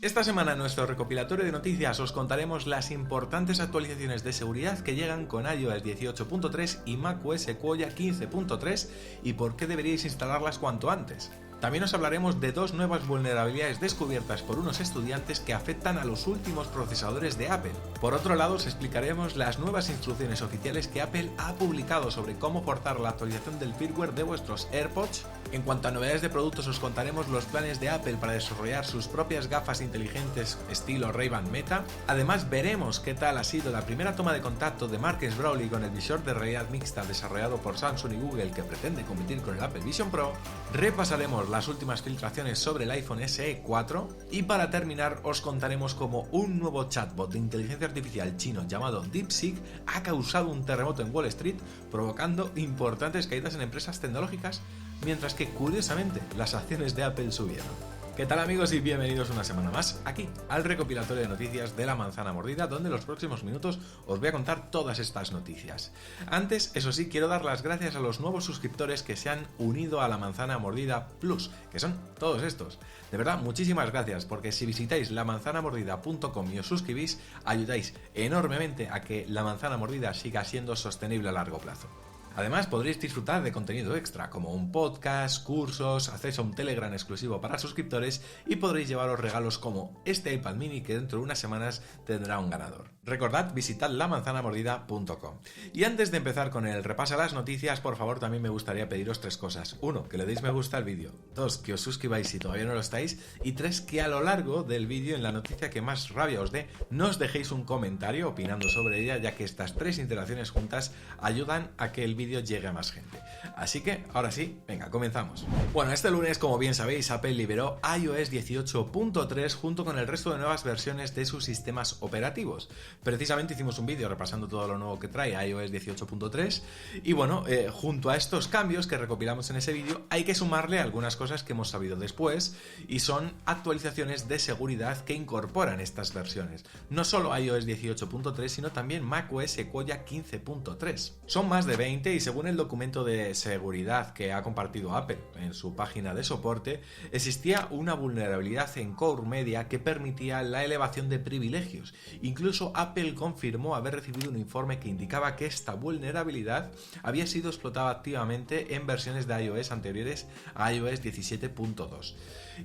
Esta semana en nuestro recopilatorio de noticias os contaremos las importantes actualizaciones de seguridad que llegan con iOS 18.3 y macOS Sequoia 15.3 y por qué deberíais instalarlas cuanto antes. También os hablaremos de dos nuevas vulnerabilidades descubiertas por unos estudiantes que afectan a los últimos procesadores de Apple. Por otro lado, os explicaremos las nuevas instrucciones oficiales que Apple ha publicado sobre cómo forzar la actualización del firmware de vuestros AirPods. En cuanto a novedades de productos, os contaremos los planes de Apple para desarrollar sus propias gafas inteligentes estilo Ray-Ban Meta. Además, veremos qué tal ha sido la primera toma de contacto de Marques Brownlee con el visor de realidad mixta desarrollado por Samsung y Google que pretende competir con el Apple Vision Pro. Repasaremos las últimas filtraciones sobre el iPhone SE 4 y para terminar os contaremos cómo un nuevo chatbot de inteligencia artificial chino llamado DeepSeek ha causado un terremoto en Wall Street, provocando importantes caídas en empresas tecnológicas, mientras que curiosamente las acciones de Apple subieron. ¿Qué tal amigos y bienvenidos una semana más aquí al recopilatorio de noticias de La Manzana Mordida, donde en los próximos minutos os voy a contar todas estas noticias. Antes, eso sí, quiero dar las gracias a los nuevos suscriptores que se han unido a La Manzana Mordida Plus, que son todos estos. De verdad, muchísimas gracias, porque si visitáis lamanzanamordida.com y os suscribís, ayudáis enormemente a que La Manzana Mordida siga siendo sostenible a largo plazo. Además, podréis disfrutar de contenido extra, como un podcast, cursos, acceso a un Telegram exclusivo para suscriptores y podréis llevaros regalos como este iPad mini que dentro de unas semanas tendrá un ganador. Recordad, visitad lamanzanamordida.com. Y antes de empezar con el repaso a las noticias, por favor, también me gustaría pediros tres cosas. 1, que le deis me gusta al vídeo. 2, que os suscribáis si todavía no lo estáis. Y 3, que a lo largo del vídeo, en la noticia que más rabia os dé, no os dejéis un comentario opinando sobre ella, ya que estas tres interacciones juntas ayudan a que el vídeo llegue a más gente. Así que, ahora sí, venga, comenzamos. Bueno, este lunes, como bien sabéis, Apple liberó iOS 18.3 junto con el resto de nuevas versiones de sus sistemas operativos. Precisamente hicimos un vídeo repasando todo lo nuevo que trae iOS 18.3 y bueno, junto a estos cambios que recopilamos en ese vídeo, hay que sumarle algunas cosas que hemos sabido después y son actualizaciones de seguridad que incorporan estas versiones. No solo iOS 18.3, sino también macOS Sequoia 15.3. Son más de 20 y según el documento de seguridad que ha compartido Apple en su página de soporte, existía una vulnerabilidad en Core Media que permitía la elevación de privilegios. Incluso Apple confirmó haber recibido un informe que indicaba que esta vulnerabilidad había sido explotada activamente en versiones de iOS anteriores a iOS 17.2.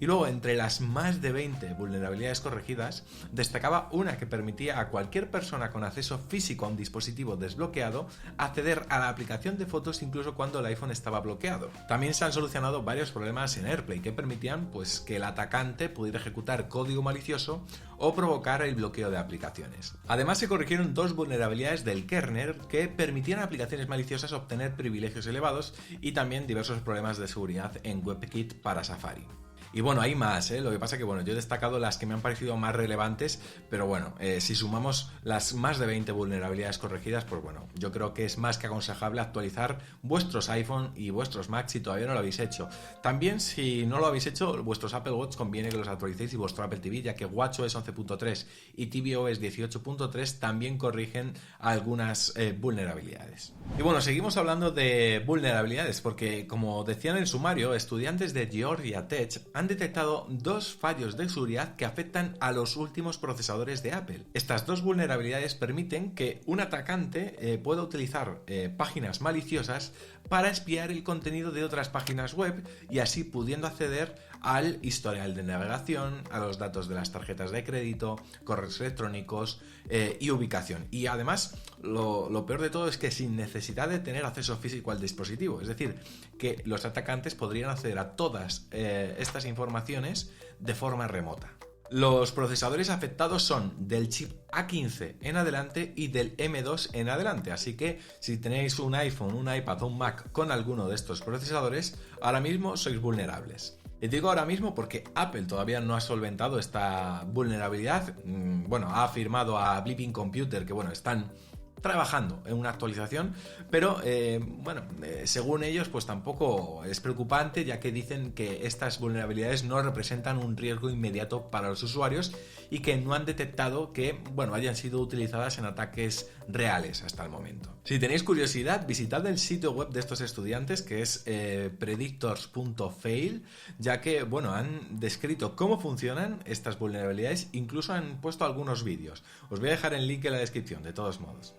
Y luego, entre las más de 20 vulnerabilidades corregidas, destacaba una que permitía a cualquier persona con acceso físico a un dispositivo desbloqueado acceder a la aplicación de fotos incluso cuando el iPhone estaba bloqueado. También se han solucionado varios problemas en AirPlay que permitían que el atacante pudiera ejecutar código malicioso o provocar el bloqueo de aplicaciones. Además, se corrigieron dos vulnerabilidades del kernel que permitían a aplicaciones maliciosas obtener privilegios elevados y también diversos problemas de seguridad en WebKit para Safari. Y bueno, hay más, lo que pasa que bueno, yo he destacado las que me han parecido más relevantes, pero bueno, si sumamos las más de 20 vulnerabilidades corregidas, pues bueno, yo creo que es más que aconsejable actualizar vuestros iPhone y vuestros Mac si todavía no lo habéis hecho. También, si no lo habéis hecho, vuestros Apple Watch conviene que los actualicéis y vuestro Apple TV, ya que WatchOS 11.3 y tvOS 18.3 también corrigen algunas vulnerabilidades. Y bueno, seguimos hablando de vulnerabilidades, porque como decía en el sumario, estudiantes de Georgia Tech han detectado dos fallos de seguridad que afectan a los últimos procesadores de Apple. Estas dos vulnerabilidades permiten que un atacante pueda utilizar páginas maliciosas para espiar el contenido de otras páginas web y así pudiendo acceder al historial de navegación, a los datos de las tarjetas de crédito, correos electrónicos y ubicación. Y además, lo peor de todo es que sin necesidad de tener acceso físico al dispositivo, es decir, que los atacantes podrían acceder a todas estas informaciones de forma remota. Los procesadores afectados son del chip A15 en adelante y del M2 en adelante, así que si tenéis un iPhone, un iPad o un Mac con alguno de estos procesadores, ahora mismo sois vulnerables. Y digo ahora mismo porque Apple todavía no ha solventado esta vulnerabilidad. Bueno, ha afirmado a Bleeping Computer que bueno, están trabajando en una actualización, pero según ellos pues tampoco es preocupante, ya que dicen que estas vulnerabilidades no representan un riesgo inmediato para los usuarios y que no han detectado que hayan sido utilizadas en ataques reales hasta el momento. Si tenéis curiosidad, visitad el sitio web de estos estudiantes, que es predictors.fail, ya que han descrito cómo funcionan estas vulnerabilidades, incluso han puesto algunos vídeos. Os voy a dejar el link en la descripción, de todos modos.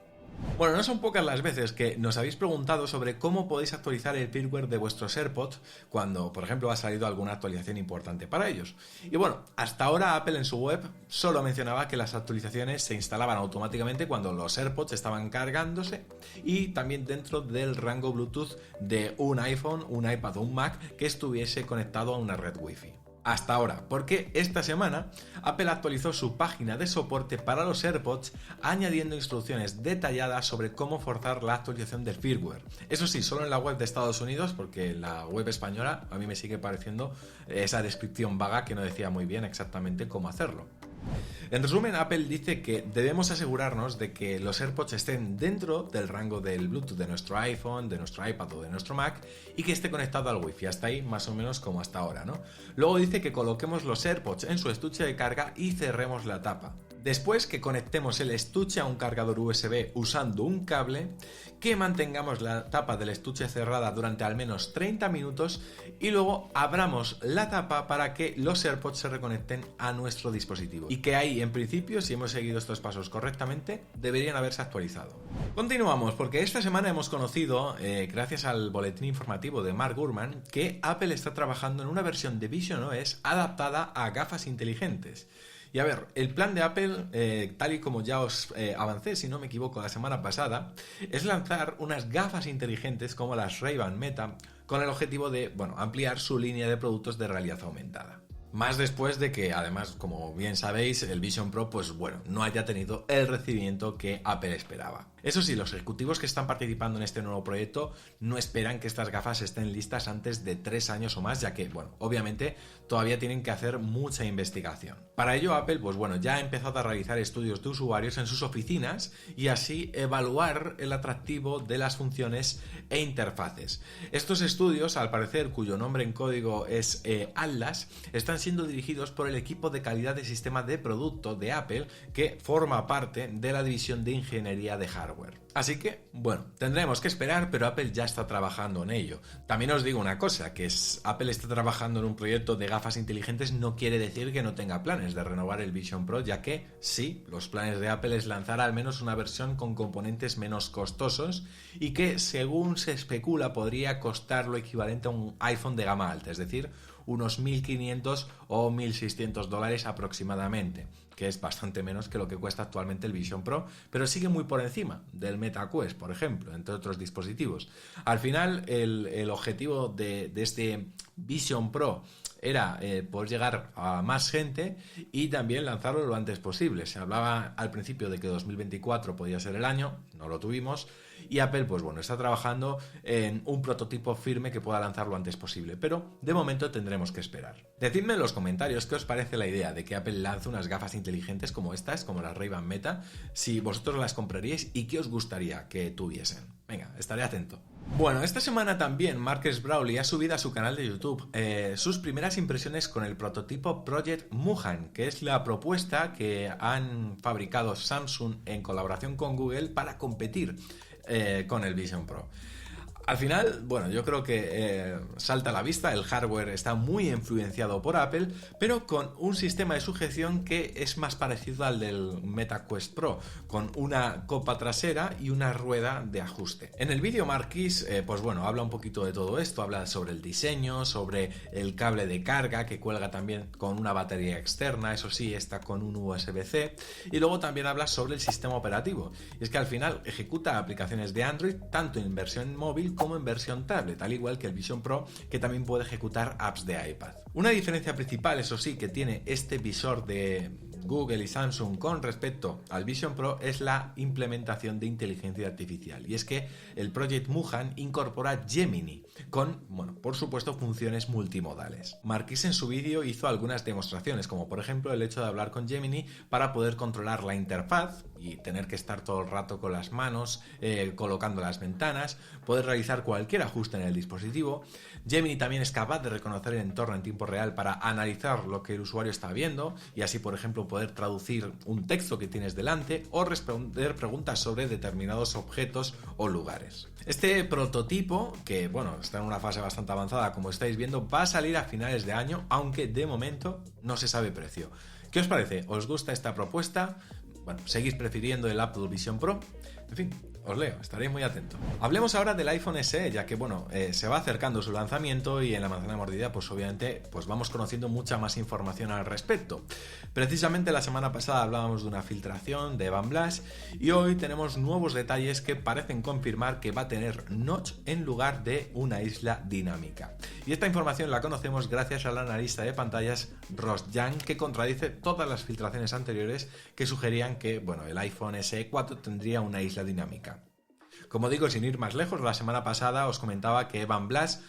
Bueno, no son pocas las veces que nos habéis preguntado sobre cómo podéis actualizar el firmware de vuestros AirPods cuando, por ejemplo, ha salido alguna actualización importante para ellos. Y hasta ahora Apple en su web solo mencionaba que las actualizaciones se instalaban automáticamente cuando los AirPods estaban cargándose y también dentro del rango Bluetooth de un iPhone, un iPad o un Mac que estuviese conectado a una red Wi-Fi. Hasta ahora, porque esta semana Apple actualizó su página de soporte para los AirPods añadiendo instrucciones detalladas sobre cómo forzar la actualización del firmware. Eso sí, solo en la web de Estados Unidos, porque en la web española a mí me sigue pareciendo esa descripción vaga que no decía muy bien exactamente cómo hacerlo. En resumen, Apple dice que debemos asegurarnos de que los AirPods estén dentro del rango del Bluetooth de nuestro iPhone, de nuestro iPad o de nuestro Mac y que esté conectado al Wi-Fi, hasta ahí más o menos como hasta ahora, ¿no? Luego dice que coloquemos los AirPods en su estuche de carga y cerremos la tapa. Después que conectemos el estuche a un cargador USB usando un cable, que mantengamos la tapa del estuche cerrada durante al menos 30 minutos y luego abramos la tapa para que los AirPods se reconecten a nuestro dispositivo. Y que ahí, en principio, si hemos seguido estos pasos correctamente, deberían haberse actualizado. Continuamos, porque esta semana hemos conocido, gracias al boletín informativo de Mark Gurman, que Apple está trabajando en una versión de visionOS adaptada a gafas inteligentes. Y a ver, el plan de Apple, tal y como ya os avancé, si no me equivoco, la semana pasada, es lanzar unas gafas inteligentes como las Ray-Ban Meta, con el objetivo de, ampliar su línea de productos de realidad aumentada. Más después de que, además, como bien sabéis, el Vision Pro, no haya tenido el recibimiento que Apple esperaba. Eso sí, los ejecutivos que están participando en este nuevo proyecto no esperan que estas gafas estén listas antes de 3 años o más, ya que, obviamente todavía tienen que hacer mucha investigación. Para ello, Apple, ya ha empezado a realizar estudios de usuarios en sus oficinas y así evaluar el atractivo de las funciones e interfaces. Estos estudios, al parecer, cuyo nombre en código es Atlas, están siendo dirigidos por el equipo de calidad de sistema de producto de Apple, que forma parte de la división de ingeniería de hardware. Así que, tendremos que esperar, pero Apple ya está trabajando en ello. También os digo una cosa, que Apple está trabajando en un proyecto de gafas inteligentes no quiere decir que no tenga planes de renovar el Vision Pro, ya que sí, los planes de Apple es lanzar al menos una versión con componentes menos costosos y que, según se especula, podría costar lo equivalente a un iPhone de gama alta, es decir, unos $1.500 o $1.600 aproximadamente, que es bastante menos que lo que cuesta actualmente el Vision Pro, pero sigue muy por encima del MetaQuest, por ejemplo, entre otros dispositivos. Al final, el objetivo de este Vision Pro era poder llegar a más gente y también lanzarlo lo antes posible. Se hablaba al principio de que 2024 podía ser el año, no lo tuvimos, y Apple está trabajando en un prototipo firme que pueda lanzar lo antes posible, pero de momento tendremos que esperar. Decidme en los comentarios qué os parece la idea de que Apple lance unas gafas inteligentes como estas, como las Ray-Ban Meta, si vosotros las compraríais y qué os gustaría que tuviesen. Venga, estaré atento. Bueno, esta semana también Marques Brownlee ha subido a su canal de YouTube sus primeras impresiones con el prototipo Project Muhan, que es la propuesta que han fabricado Samsung en colaboración con Google para competir con el Vision Pro. Al final, yo creo que salta a la vista, el hardware está muy influenciado por Apple, pero con un sistema de sujeción que es más parecido al del MetaQuest Pro, con una copa trasera y una rueda de ajuste. En el vídeo Marquis, habla un poquito de todo esto, habla sobre el diseño, sobre el cable de carga que cuelga también con una batería externa, eso sí, está con un USB-C, y luego también habla sobre el sistema operativo. Y es que al final ejecuta aplicaciones de Android tanto en versión móvil como en versión tablet, al igual que el Vision Pro, que también puede ejecutar apps de iPad. Una diferencia principal, eso sí, que tiene este visor de Google y Samsung con respecto al Vision Pro es la implementación de inteligencia artificial. Y es que el Project Muhan incorpora Gemini con, por supuesto, funciones multimodales. Marquis en su vídeo hizo algunas demostraciones, como por ejemplo el hecho de hablar con Gemini para poder controlar la interfaz y tener que estar todo el rato con las manos colocando las ventanas, poder realizar cualquier ajuste en el dispositivo. Gemini también es capaz de reconocer el entorno en tiempo real para analizar lo que el usuario está viendo y así, por ejemplo, poder traducir un texto que tienes delante o responder preguntas sobre determinados objetos o lugares. Este prototipo, que está en una fase bastante avanzada, como estáis viendo, va a salir a finales de año, aunque de momento no se sabe precio. ¿Qué os parece? ¿Os gusta esta propuesta? ¿Seguís prefiriendo el Apple Vision Pro? En fin, os leo, estaréis muy atentos. Hablemos ahora del iPhone SE, ya que se va acercando su lanzamiento y en la manzana mordida obviamente vamos conociendo mucha más información al respecto. Precisamente la semana pasada hablábamos de una filtración de Evan Blass y hoy tenemos nuevos detalles que parecen confirmar que va a tener notch en lugar de una isla dinámica. Y esta información la conocemos gracias al analista de pantallas Ross Young, que contradice todas las filtraciones anteriores que sugerían que el iPhone SE 4 tendría una isla dinámica. Como digo, sin ir más lejos, la semana pasada os comentaba que Evan Blass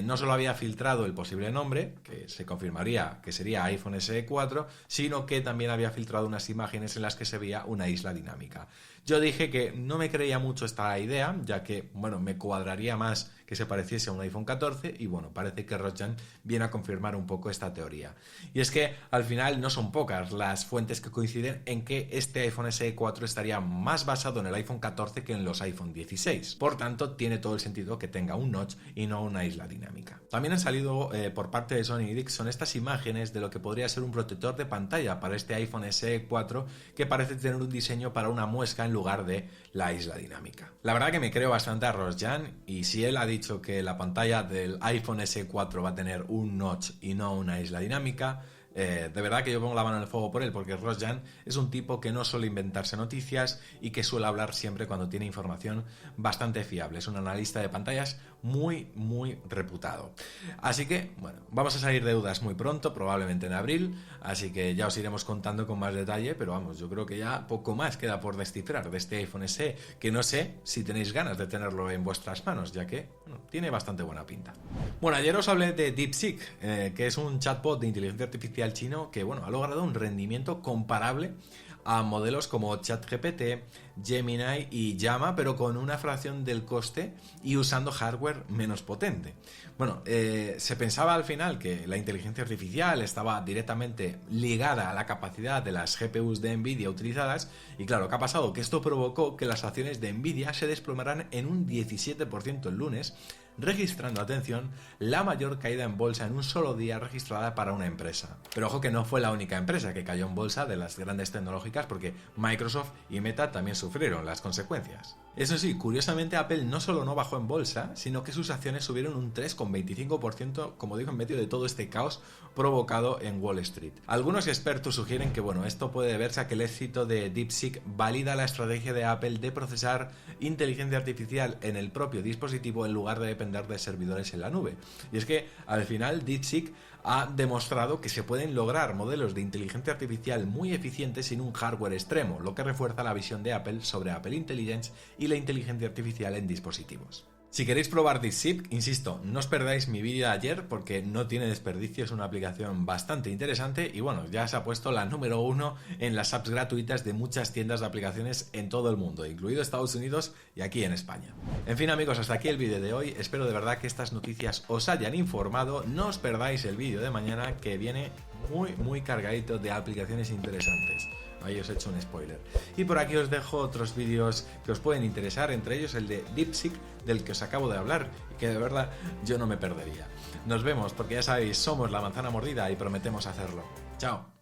no solo había filtrado el posible nombre, que se confirmaría que sería iPhone SE 4, sino que también había filtrado unas imágenes en las que se veía una isla dinámica. Yo dije que no me creía mucho esta idea, ya que me cuadraría más que se pareciese a un iPhone 14 y parece que Rojan viene a confirmar un poco esta teoría. Y es que al final no son pocas las fuentes que coinciden en que este iPhone SE 4 estaría más basado en el iPhone 14 que en los iPhone 16. Por tanto, tiene todo el sentido que tenga un notch y no una isla dinámica. También han salido por parte de Sony Ericsson estas imágenes de lo que podría ser un protector de pantalla para este iPhone SE 4 que parece tener un diseño para una muesca en lugar de la isla dinámica. La verdad que me creo bastante a Ross Young, y si él ha dicho que la pantalla del iPhone SE 4 va a tener un notch y no una isla dinámica, de verdad que yo pongo la mano en el fuego por él, porque Ross Young es un tipo que no suele inventarse noticias y que suele hablar siempre cuando tiene información bastante fiable. Es un analista de pantallas muy, muy reputado. Así que, vamos a salir de dudas muy pronto, probablemente en abril, así que ya os iremos contando con más detalle, pero yo creo que ya poco más queda por descifrar de este iPhone SE, que no sé si tenéis ganas de tenerlo en vuestras manos, ya que tiene bastante buena pinta. Ayer os hablé de DeepSeek, que es un chatbot de inteligencia artificial chino que ha logrado un rendimiento comparable a modelos como ChatGPT, Gemini y Llama, pero con una fracción del coste y usando hardware menos potente. Se pensaba al final que la inteligencia artificial estaba directamente ligada a la capacidad de las GPUs de Nvidia utilizadas y claro, ¿qué ha pasado? Que esto provocó que las acciones de Nvidia se desplomaran en un 17% el lunes, registrando, atención, la mayor caída en bolsa en un solo día registrada para una empresa. Pero ojo que no fue la única empresa que cayó en bolsa de las grandes tecnológicas, porque Microsoft y Meta también sufrieron las consecuencias. Eso sí, curiosamente Apple no solo no bajó en bolsa, sino que sus acciones subieron un 3,25%, como digo, en medio de todo este caos provocado en Wall Street. Algunos expertos sugieren que esto puede deberse a que el éxito de DeepSeek valida la estrategia de Apple de procesar inteligencia artificial en el propio dispositivo en lugar de depender de servidores en la nube. Y es que al final DeepSeek ha demostrado que se pueden lograr modelos de inteligencia artificial muy eficientes sin un hardware extremo, lo que refuerza la visión de Apple sobre Apple Intelligence y la inteligencia artificial en dispositivos. Si queréis probar DeepSeek, insisto, no os perdáis mi vídeo de ayer porque no tiene desperdicio, es una aplicación bastante interesante y ya se ha puesto la número 1 en las apps gratuitas de muchas tiendas de aplicaciones en todo el mundo, incluido Estados Unidos y aquí en España. En fin amigos, hasta aquí el vídeo de hoy, espero de verdad que estas noticias os hayan informado, no os perdáis el vídeo de mañana que viene muy cargadito de aplicaciones interesantes. Ahí os he hecho un spoiler. Y por aquí os dejo otros vídeos que os pueden interesar, entre ellos el de DeepSeek, del que os acabo de hablar y que de verdad yo no me perdería. Nos vemos porque ya sabéis, somos la manzana mordida y prometemos hacerlo. Chao.